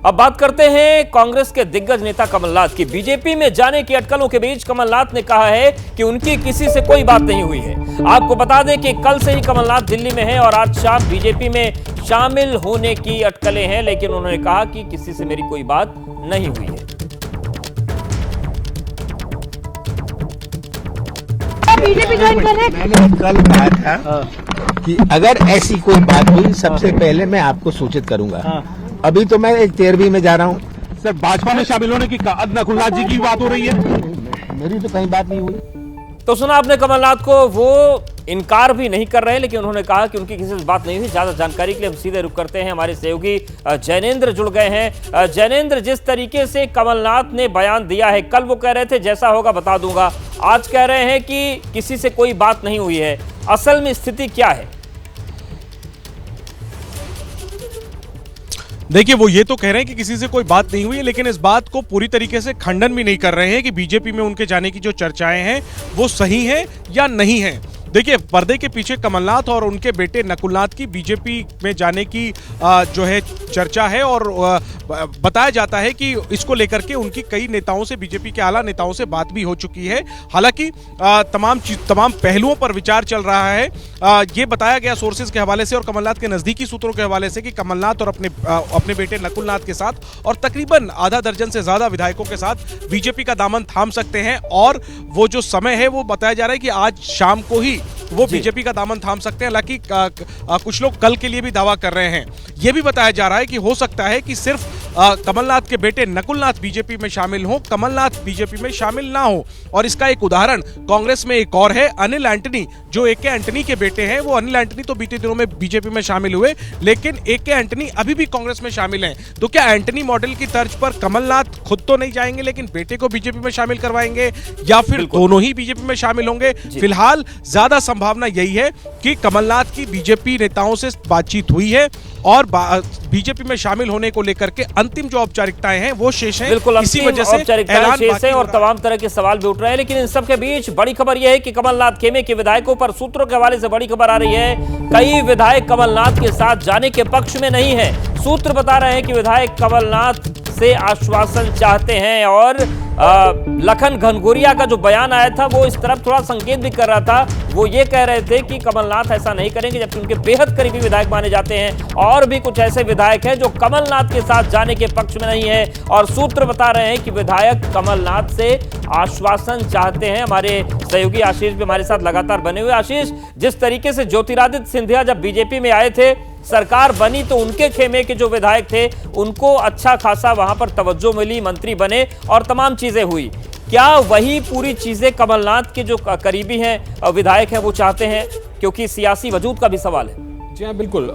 अब बात करते हैं कांग्रेस के दिग्गज नेता कमलनाथ की। बीजेपी में जाने की अटकलों के बीच कमलनाथ ने कहा है कि उनकी किसी से कोई बात नहीं हुई है। आपको बता दें कि कल से ही कमलनाथ दिल्ली में हैं और आज शाम बीजेपी में शामिल होने की अटकलें हैं, लेकिन उन्होंने कहा कि किसी से मेरी कोई बात नहीं हुई है। मैंने कल कहा था कि अगर ऐसी कोई बात हुई सबसे पहले मैं आपको सूचित करूंगा। अभी तो मैं 13वीं में जा रहा हूँ। सर, भाजपा में शामिल होने की नकुलनाथ जी की बात हो रही है। मेरी तो कहीं बात नहीं हुई। तो सुना आपने कमलनाथ को, वो इनकार भी नहीं कर रहे, लेकिन उन्होंने कहा कि उनकी किसी से बात नहीं हुई। ज्यादा जानकारी के लिए हम सीधे रुख करते हैं, हमारे सहयोगी जैनेंद्र जुड़ गए हैं। जैनेंद्र, जिस तरीके से कमलनाथ ने बयान दिया है, कल वो कह रहे थे जैसा होगा बता दूंगा, आज कह रहे हैं कि किसी से कोई बात नहीं हुई है। असल में स्थिति क्या है? देखिए, वो ये तो कह रहे हैं कि किसी से कोई बात नहीं हुई है, लेकिन इस बात को पूरी तरीके से खंडन भी नहीं कर रहे हैं कि बीजेपी में उनके जाने की जो चर्चाएं हैं वो सही हैं या नहीं हैं। देखिए, पर्दे के पीछे कमलनाथ और उनके बेटे नकुलनाथ की बीजेपी में जाने की जो है चर्चा है और बताया जाता है कि इसको लेकर के उनकी कई नेताओं से, बीजेपी के आला नेताओं से बात भी हो चुकी है। हालांकि तमाम पहलुओं पर विचार चल रहा है। ये बताया गया सोर्सेज के हवाले से और कमलनाथ के नजदीकी सूत्रों के हवाले से कि कमलनाथ और अपने बेटे नकुलनाथ के साथ और तकरीबन आधा दर्जन से ज्यादा विधायकों के साथ बीजेपी का दामन थाम सकते हैं। और वो जो समय है वो बताया जा रहा है कि आज शाम को ही वो बीजेपी का दामन थाम सकते हैं। हालांकि कुछ लोग कल के लिए भी दावा कर रहे हैं। यह भी बताया जा रहा है कि हो सकता है कि सिर्फ कमलनाथ के बेटे नकुलनाथ बीजेपी में शामिल हो, कमलनाथ बीजेपी में शामिल ना हो। और इसका एक उदाहरण कांग्रेस में एक और है, अनिल एंटनी, जो ए.के. एंटनी के बेटे हैं। वो अनिल एंटनी तो बीते दिनों में बीजेपी में शामिल हुए, लेकिन ए.के. एंटनी अभी भी कांग्रेस में शामिल हैं। तो क्या एंटनी मॉडल की तर्ज पर कमलनाथ खुद तो नहीं जाएंगे, लेकिन बेटे को बीजेपी में शामिल करवाएंगे, या फिर दोनों ही बीजेपी में शामिल होंगे? फिलहाल ज्यादा संभावना यही है कि कमलनाथ की बीजेपी नेताओं से बातचीत हुई है और बीजेपी में शामिल होने को लेकर के अंतिम जो औपचारिकताएं हैं वो शेष हैं। बिल्कुल, इसी वजह से औपचारिकताएं शेष हैं और तमाम तरह के सवाल भी उठ रहे हैं। लेकिन इन सब के बीच बड़ी खबर यह है कि कमलनाथ खेमे के विधायकों पर सूत्रों के हवाले से बड़ी खबर आ रही है। कई विधायक कमलनाथ के साथ जाने के पक्ष में नहीं है। सूत्र बता रहे हैं कि विधायक कमलनाथ से आश्वासन चाहते हैं और लखन घनघोरिया का जो बयान आया था वो इस तरफ थोड़ा संकेत भी कर रहा था। वो ये कह रहे थे कि कमलनाथ ऐसा नहीं करेंगे, जबकि उनके बेहद करीबी विधायक माने जाते हैं। और भी कुछ ऐसे विधायक हैं जो कमलनाथ के साथ जाने के पक्ष में नहीं है और सूत्र बता रहे हैं कि विधायक कमलनाथ से आश्वासन चाहते हैं। हमारे सहयोगी आशीष भी हमारे साथ लगातार बने हुए। आशीष, जिस तरीके से ज्योतिरादित्य सिंधिया जब बीजेपी में आए थे, सरकार बनी तो उनके खेमे के जो विधायक थे उनको अच्छा खासा वहां पर तवज्जो मिली, मंत्री बने और तमाम चीजें हुई। क्या वही पूरी चीजें कमलनाथ के जो करीबी हैं विधायक हैं वो चाहते हैं? क्योंकि सियासी वजूद का भी सवाल है। जी हाँ, बिल्कुल।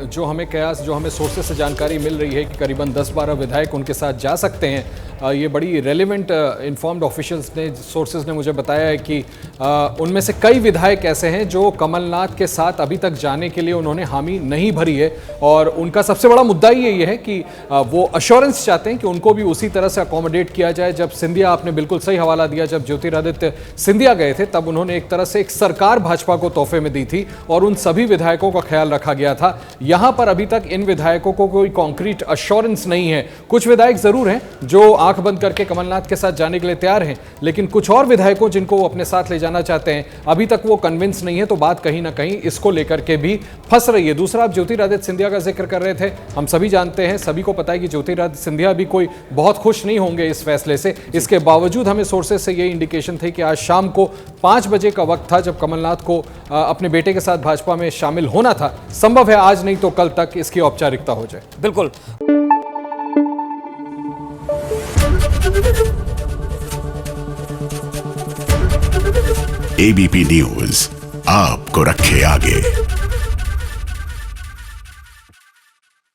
जो हमें सोर्सेज से जानकारी मिल रही है कि करीबन 10-12 विधायक उनके साथ जा सकते हैं। ये बड़ी रेलेवेंट इन्फॉर्म्ड ऑफिशियल्स ने, सोर्सेज ने मुझे बताया है कि उनमें से कई विधायक ऐसे हैं जो कमलनाथ के साथ अभी तक जाने के लिए उन्होंने हामी नहीं भरी है। और उनका सबसे बड़ा मुद्दा ही ये है कि वो अश्योरेंस चाहते हैं कि उनको भी उसी तरह से अकोमोडेट किया जाए। जब सिंधिया, आपने बिल्कुल सही हवाला दिया, जब ज्योतिरादित्य सिंधिया गए थे तब उन्होंने एक तरह से एक सरकार भाजपा को तोहफे में दी थी और उन सभी विधायकों का ख्याल रखा गया था। यहां पर अभी तक इन विधायकों को कोई कॉन्क्रीट अश्योरेंस नहीं है। कुछ विधायक जरूर हैं जो आंख बंद करके कमलनाथ के साथ जाने के लिए तैयार हैं, लेकिन कुछ और विधायकों जिनको वो अपने साथ ले जाना चाहते हैं अभी तक वो कन्विंस नहीं है। तो बात कहीं ना कहीं इसको लेकर के भी फंस रही है। दूसरा, आप ज्योतिरादित्य सिंधिया का जिक्र कर रहे थे। हम सभी जानते हैं, सभी को पता है कि ज्योतिरादित्य सिंधिया भी कोई बहुत खुश नहीं होंगे इस फैसले से। इसके बावजूद हमें सोर्सेज से ये इंडिकेशन थे कि आज शाम को 5 बजे का वक्त था जब कमलनाथ को अपने बेटे के साथ भाजपा में शामिल होना था। संभव है आज नहीं तो कल तक इसकी औपचारिकता हो जाए। बिल्कुल। एबीपी न्यूज आपको रखे आगे।